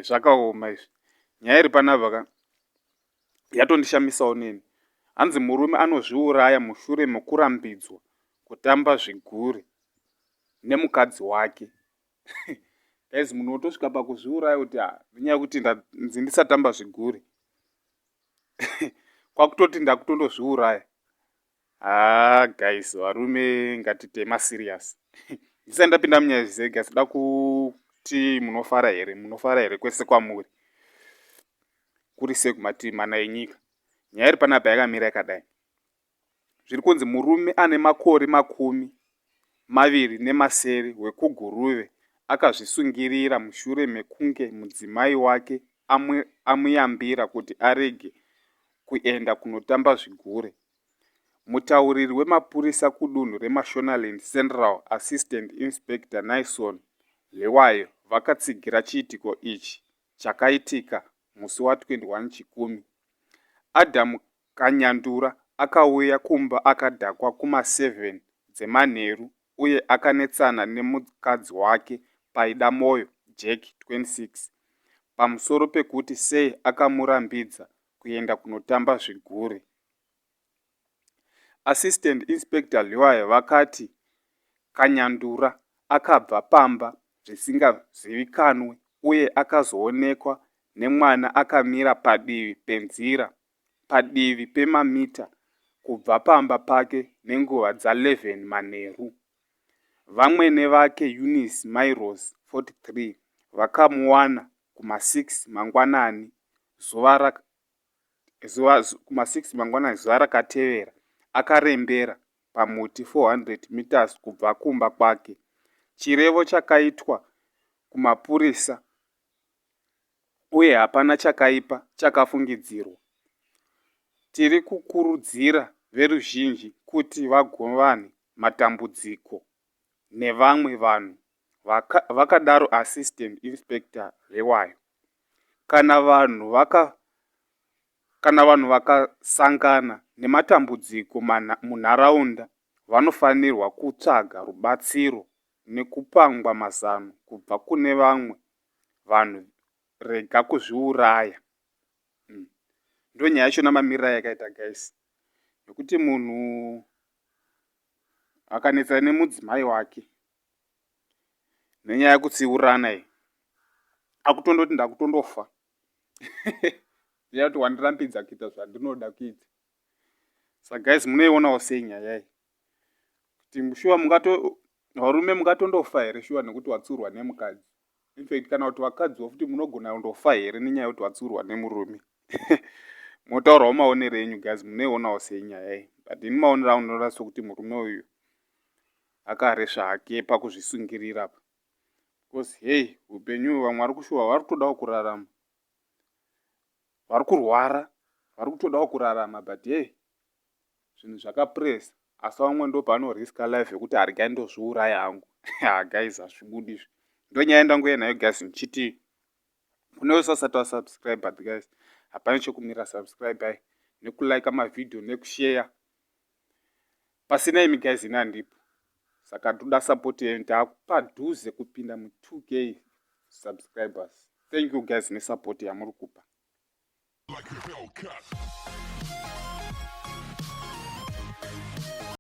Zvakaoma izvi. Nyaya iri panapa yatondishamisawo neni. Hanzi murume anozviuraya mushure mekurambidzwa kutamba zvigure nemukadzi wake. Guys, munhu otosvika pakuzviuraya kuti nenyaya yekuti ndisatamba zvigure. Kwakutoti ndakutondozviuraya. Guys, varume ngatitema serious. Ndisati ndapinda munyaya idzi guys, da kuti munofara here kwese kwamuri. Kuri sekumativi mana enyika. Nyaya iri panapa yakamira yakadai. Zviri kunzi murume ane makore 27 wekuguruve akazvisungirira mushure mekunge mudzimai wake amuyambira kuti arege kuenda kunotamba zvigure. Mutauriri wemapurisa kudunhu reMashonaland Central, Assistant Inspector Naison Lewayo, vakatsigira chiitiko ichi chakaitika musi wa21 Chikumi. Adam Kanyandura akauya kumba akadhakwa kuma7 dzemanheru uye akanetsana nemukadzi wake Paida Moyo Jack 26 pamusoro pekuti sei akamurambidza kuenda kunotamba zvigure. Assistant Inspector Lewayo vakati Kanyandura akabva pamba zvisingazivikanwe uye akazoonekwa nemwana akamira padivi penzira padivi pemamita kubva pamba pake nenguva dza11 manheru. Vamwene vake Eunice Mairos 43 vakamuwana kuma6 mangwanani zuva rakatevera akarembera pamuti 400 meters kubva kumba kwake. Chirevo chakaitwa kumapurisa uye hapana chakaipa chakafungidzirwa. Tiri kukurudzira veruzhinji kuti vagovane matambudziko nevamwe vanhu, vakadaro Assistant Inspector Lewayo. Kana vanhu vakasangana nematambudziko munharaunda, vanofanirwa kutsvaga rubatsiro nekupangwa mazano kubva kune vamwe vanhu, rega kuzviuraya. Ndo nyaya yacho namamirira yakaita guys. Nekuti munhu akanetsana nemudzimai wake nenyaya yekutsiurana iyi, akutondoti ndakutondofa. Nyaya kuti wandirambidza kuita zvandinoda kuita. Saka guys, munoionawo sei nyaya iyi? Kuti shuwa varume mungatondofa here shuwa nekuti watsiurwa nemukadzi? Infact kana kuti vakadziwo futi munogona kundofa here nenyaya yekuti watsiurwa nemurume? Motaurawo maonero enyu guys, munoionawo sei nyaya iyi? But ini maonero angu ndinoona sokuti murume uyu akare zvake pakuzvisungirira. Because hey, upenyu vamwe vari kushuwa vari kutodawo kurarama, vari kurwara, vari kutodawo kurarama, but hey, zvinhu zvakapresa. Asi vamwe ndo paanoriska life yekuti harigai ndozviuraya hangu. Guys, hazvibudi izvi. Ndo nyaya yandangoenda nayo guys, ndichiti kune usasati wasubscribe, but guys, hapana chekumira subscribe hai, nekulike mavideo nekushare. Pasina imi guys ina handipo. Saka toda support yenyu, tapadhuze kupinda mu2K subscribers. Thank you guys nesupport yamuri kupa.